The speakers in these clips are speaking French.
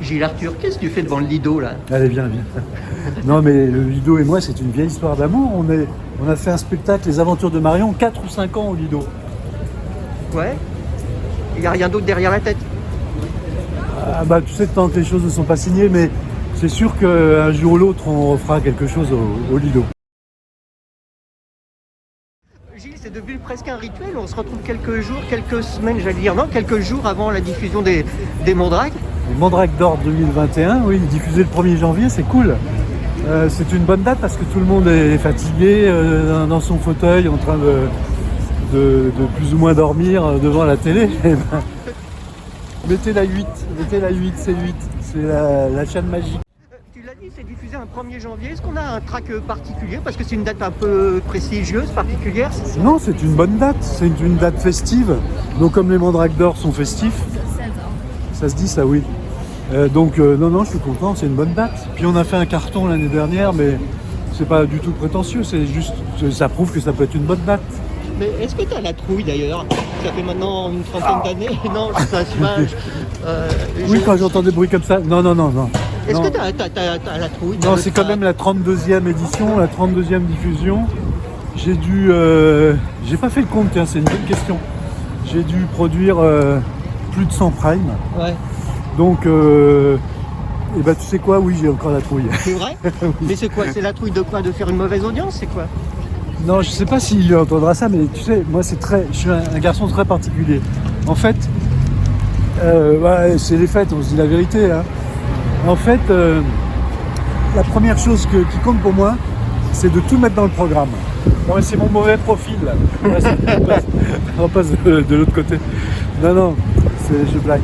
Gilles Arthur, qu'est-ce que tu fais devant le Lido là? Allez, viens, viens. Non, mais le Lido et moi, c'est une vieille histoire d'amour. On a fait un spectacle, Les Aventures de Marion, 4 ou 5 ans au Lido. Ouais. Il n'y a rien d'autre derrière la tête. Ah bah, tu sais, tant que les choses ne sont pas signées, mais c'est sûr qu'un jour ou l'autre, on refera quelque chose au Lido. Gilles, c'est devenu presque un rituel. On se retrouve quelques jours, quelques semaines, j'allais dire, non, quelques jours avant la diffusion des Mandrakes. Les Mandrakes d'Or 2021, oui, diffusé le 1er janvier, c'est cool. C'est une bonne date parce que tout le monde est fatigué dans son fauteuil, en train de plus ou moins dormir devant la télé. Mettez la 8, c'est 8, c'est la chaîne magique. Tu l'as dit, c'est diffusé un 1er janvier. Est-ce qu'on a un track particulier? Parce que c'est une date un peu prestigieuse, particulière. Non, c'est une bonne date, c'est une date festive. Donc comme les Mandrakes d'Or sont festifs, ça se dit ça, oui. Non, je suis content, c'est une bonne date. Puis on a fait un carton l'année dernière, mais c'est pas du tout prétentieux, c'est juste, ça prouve que ça peut être une bonne date. Mais est-ce que tu as la trouille d'ailleurs? Ça fait maintenant une trentaine d'années. Non, c'est un image. Oui, quand j'entends des bruits comme ça, non. Est-ce Non. que tu as la trouille? Non, c'est quand même la 32e édition, la 32e diffusion. J'ai pas fait le compte, tiens, c'est une bonne question. J'ai dû produire plus de 100 primes. Ouais. Donc, tu sais quoi, oui, j'ai encore la trouille. C'est vrai? Oui. Mais c'est quoi? C'est la trouille de quoi? De faire une mauvaise audience? C'est quoi? Non, je sais pas s'il entendra ça, mais tu sais, moi je suis un garçon très particulier. En fait, c'est les fêtes, on se dit la vérité. Hein. En fait, la première chose qui compte pour moi, c'est de tout mettre dans le programme. Non, mais c'est mon mauvais profil là. On passe de l'autre côté. Non, je blague.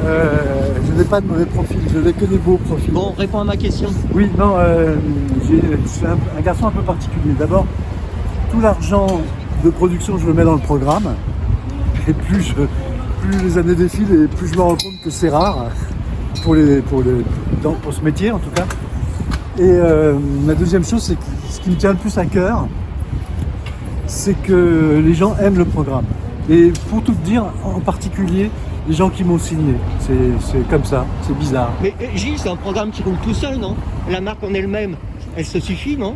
Je n'ai pas de mauvais profil, je n'ai que des beaux profils. Bon, réponds à ma question. Oui, non, je suis un garçon un peu particulier. D'abord, tout l'argent de production, je le mets dans le programme. Et plus les années défilent, et plus je me rends compte que c'est rare pour ce métier en tout cas. Et la deuxième chose, c'est que ce qui me tient le plus à cœur, c'est que les gens aiment le programme. Et pour tout te dire, en particulier, les gens qui m'ont signé. C'est comme ça, c'est bizarre. Mais Gilles, c'est un programme qui roule tout seul, non? La marque en elle-même, elle se suffit, non?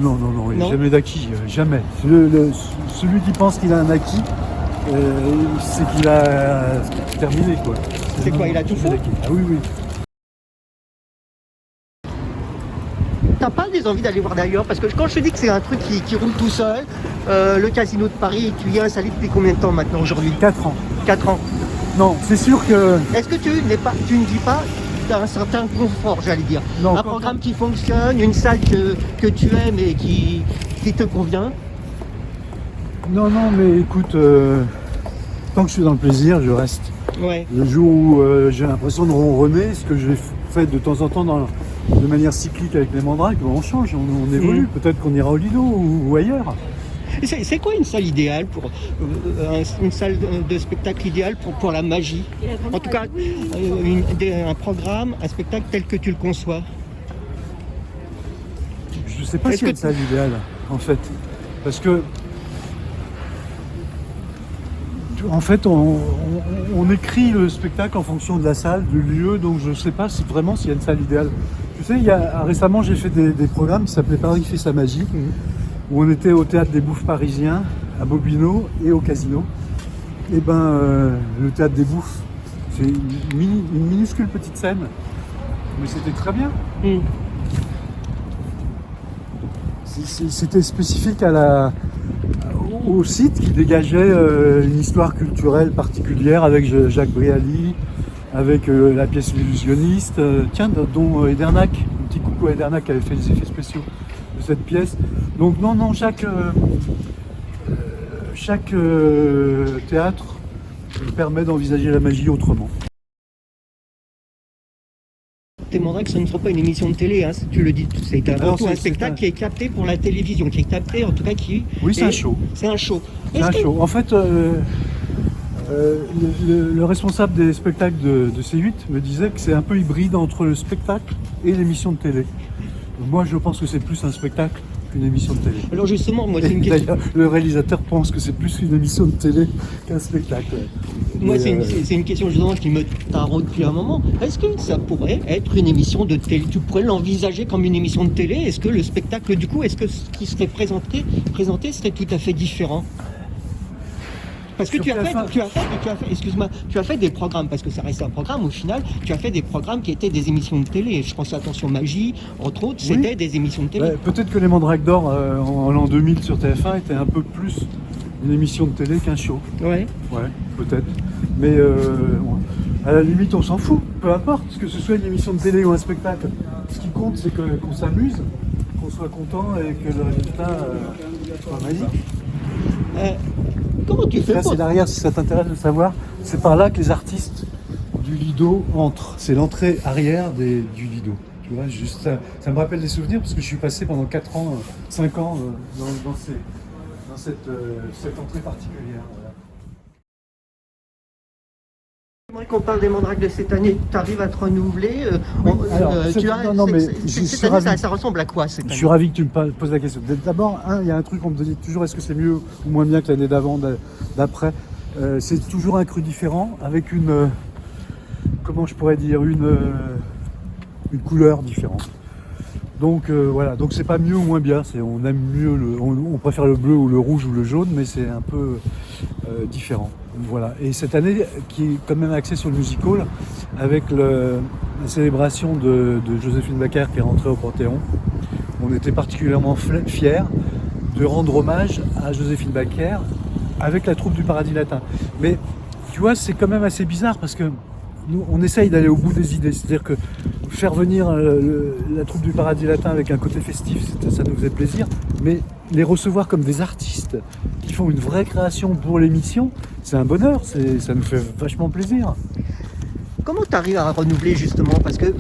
Non, il n'y a Non. jamais d'acquis, jamais. Celui qui pense qu'il a un acquis, c'est qu'il a terminé, quoi. C'est quoi, il a tout fait? Ah oui. T'as pas des envies d'aller voir d'ailleurs? Parce que quand je te dis que c'est un truc qui roule tout seul, le Casino de Paris, tu y es installé depuis combien de temps maintenant aujourd'hui? 4 ans. 4 ans. Non, c'est sûr que... Est-ce que tu ne dis pas tu as un certain confort, j'allais dire? Non, un programme qui fonctionne, une salle que tu aimes et qui te convient? Non, mais écoute, tant que je suis dans le plaisir, je reste. Ouais. Le jour où j'ai l'impression de ronronner, ce que j'ai fait de temps en temps de manière cyclique avec les Mandrakes, on change, on évolue. Peut-être qu'on ira au Lido ou ailleurs. C'est quoi une salle idéale pour une salle de spectacle idéale pour la magie? En tout cas, un programme, un spectacle tel que tu le conçois. Je ne sais pas si c'est ça l'idéal, en fait. Parce que, en fait, on écrit le spectacle en fonction de la salle, du lieu, donc je ne sais pas s'il y a une salle idéale. Tu sais, récemment, j'ai fait des programmes qui s'appelaient Paris fait sa magie, où on était au Théâtre des Bouffes parisiens, à Bobino et au Casino. Et le Théâtre des Bouffes, c'est une minuscule petite scène, mais c'était très bien. C'était spécifique au site qui dégageait une histoire culturelle particulière avec Jacques Brialy, avec la pièce L'illusionniste, dont Edernac, un petit coucou à Edernac qui avait fait les effets spéciaux de cette pièce. Donc non, chaque théâtre permet d'envisager la magie autrement. Tes Mandrakes, ce ne sera pas une émission de télé, hein, tu le dis, c'est avant tout un spectacle qui est capté pour la télévision, qui est capté en tout cas qui... Oui, c'est un show. C'est un show. Show. En fait, le responsable des spectacles de C8 me disait que c'est un peu hybride entre le spectacle et l'émission de télé. Donc moi, je pense que c'est plus un spectacle qu'une émission de télé. Alors justement, moi, c'est Et une question. d'ailleurs, le réalisateur pense que c'est plus une émission de télé qu'un spectacle. Moi, Mais, c'est une question justement qui me taraude depuis un moment. Est-ce que ça pourrait être une émission de télé? Tu pourrais l'envisager comme une émission de télé? Est-ce que le spectacle, du coup, est-ce que ce qui serait présenté serait tout à fait différent? Parce que Sur excuse-moi, tu as fait des programmes, parce que ça reste un programme au final, tu as fait des programmes qui étaient des émissions de télé. Je pense à Attention Magie, entre autres, Oui. c'était des émissions de télé. ouais, peut-être que les Mandrakes d'Or en l'an 2000 sur TF1 étaient un peu plus une émission de télé qu'un show. Ouais. Ouais, peut-être. Mais à la limite, on s'en fout. Peu importe, que ce soit une émission de télé ou un spectacle. Ce qui compte, c'est qu'on s'amuse, qu'on soit content et que le résultat soit magique. Comment tu fais Là, c'est l'arrière, si ça t'intéresse de savoir. C'est par là que les artistes du Lido entrent. C'est l'entrée arrière du Lido. Tu vois, juste ça me rappelle des souvenirs parce que je suis passé pendant 4 ans, 5 ans dans cette entrée particulière. Voilà. J'aimerais qu'on parle des Mandrakes de cette année. Tu arrives à te renouveler. Cette année, ça ressemble à quoi cette année? Je suis ravi que tu me poses la question. D'abord, il y a un truc, on me dit toujours est-ce que c'est mieux ou moins bien que l'année d'avant, d'après. C'est toujours un cru différent, avec comment je pourrais dire, une couleur différente. Donc voilà, donc c'est pas mieux ou moins bien, on aime mieux, on préfère le bleu ou le rouge ou le jaune, mais c'est un peu différent. Voilà. Et cette année, qui est quand même axée sur le musical, avec la célébration de Joséphine Baker qui est rentrée au Panthéon, on était particulièrement fiers de rendre hommage à Joséphine Baker avec la troupe du Paradis Latin. Mais tu vois, c'est quand même assez bizarre parce que nous, on essaye d'aller au bout des idées, c'est-à-dire que faire venir la troupe du Paradis Latin avec un côté festif, ça nous faisait plaisir, mais les recevoir comme des artistes qui font une vraie création pour l'émission, c'est un bonheur, ça nous fait vachement plaisir. Comment tu arrives à renouveler justement? Parce que,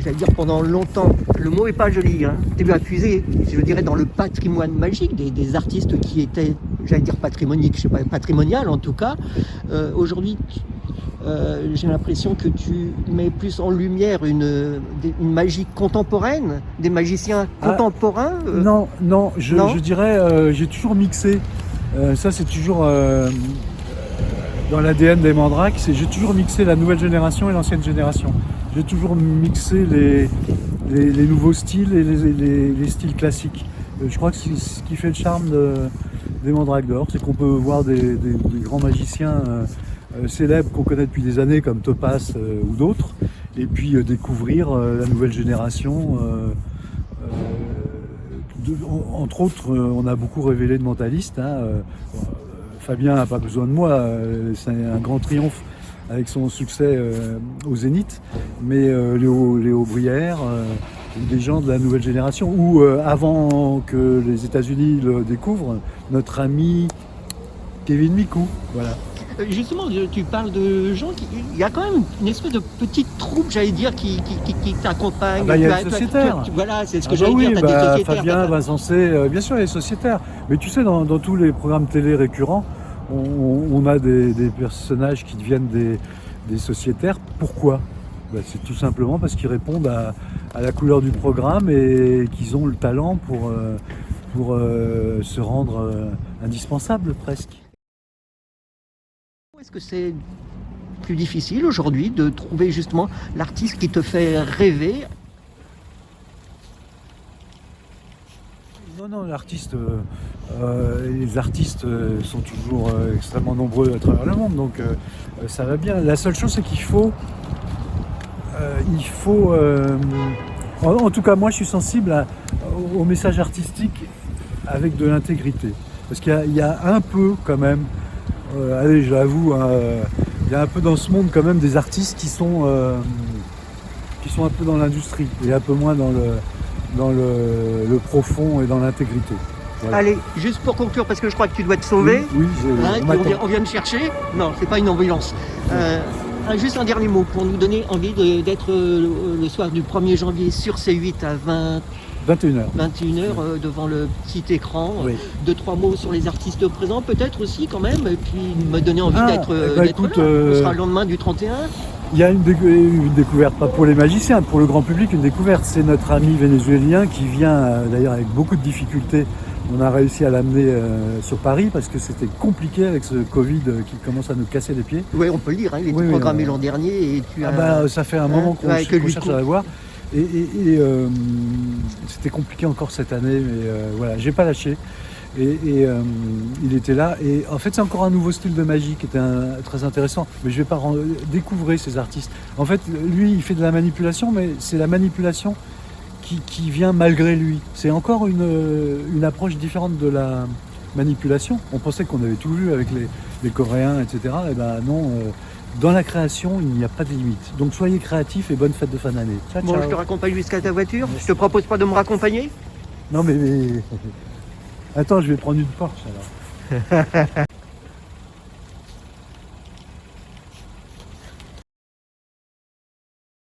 j'allais dire pendant longtemps, le mot est pas joli, hein. Tu es accusé, je dirais, dans le patrimoine magique des artistes qui étaient, j'allais dire patrimoniques, je sais pas, patrimonial en tout cas. Aujourd'hui, j'ai l'impression que tu mets plus en lumière une magie contemporaine, des magiciens contemporains. Non, je dirais, j'ai toujours mixé. Ça, c'est toujours dans l'ADN des Mandrakes. J'ai toujours mixé la nouvelle génération et l'ancienne génération. J'ai toujours mixé les nouveaux styles et les styles classiques. Je crois que c'est ce qui fait le charme des Mandrakes d'Or, c'est qu'on peut voir des grands magiciens célèbres qu'on connaît depuis des années comme Topaz ou d'autres, et puis découvrir la nouvelle génération. Entre autres, on a beaucoup révélé de mentalistes. Fabien n'a pas besoin de moi, c'est un grand triomphe avec son succès au Zénith, mais Léo Brière, des gens de la nouvelle génération, ou avant que les États-Unis le découvrent, notre ami Kevin Micou, voilà. Justement, tu parles de gens il y a quand même une espèce de petite troupe, j'allais dire, qui t'accompagne. Il y a les sociétaires. Voilà, c'est ce que j'allais dire. T'as des sociétaires. Fabien, Vincent C, bien sûr, les sociétaires. Mais tu sais, dans tous les programmes télé récurrents, on a des personnages qui deviennent des sociétaires. Pourquoi? C'est tout simplement parce qu'ils répondent à la couleur du programme et qu'ils ont le talent pour se rendre indispensables presque. Est-ce que c'est plus difficile aujourd'hui de trouver justement l'artiste qui te fait rêver? Non, les artistes sont toujours extrêmement nombreux à travers le monde, donc ça va bien. La seule chose, c'est qu'il faut... en tout cas, moi, je suis sensible au message artistique avec de l'intégrité. Parce qu'il y a un peu, quand même, allez, je l'avoue, il y a un peu dans ce monde, quand même, des artistes qui sont un peu dans l'industrie et un peu moins dans le profond et dans l'intégrité. Voilà. Allez, juste pour conclure, parce que je crois que tu dois te sauver. Oui, on vient de chercher. Non, c'est pas une ambulance. Juste un dernier mot pour nous donner envie d'être le soir du 1er janvier sur C8 à 21h devant le petit écran. Oui. 2-3 mots sur les artistes présents, peut-être aussi quand même, et puis me donner envie d'être là. On sera le lendemain du 31. Il y a une découverte, pas pour les magiciens, pour le grand public, une découverte. C'est notre ami vénézuélien qui vient, d'ailleurs avec beaucoup de difficultés. On a réussi à l'amener sur Paris parce que c'était compliqué avec ce Covid qui commence à nous casser les pieds. Oui, on peut le dire, hein, il était programmé l'an dernier et tu as... ça fait un moment qu'on cherche à l'avoir. Et c'était compliqué encore cette année, mais voilà, j'ai pas lâché. Et il était là. Et en fait, c'est encore un nouveau style de magie qui était très intéressant. Mais je vais pas découvrir ces artistes. En fait, lui, il fait de la manipulation, mais c'est la manipulation qui vient malgré lui. C'est encore une approche différente de la manipulation. On pensait qu'on avait tout vu avec les Coréens, etc. Et ben non, dans la création, il n'y a pas de limite. Donc soyez créatifs et bonne fête de fin d'année. Ciao, Bon, ciao. je te raccompagne jusqu'à ta voiture. Je te propose pas de me raccompagner? Non mais... Attends, je vais prendre une Porsche alors.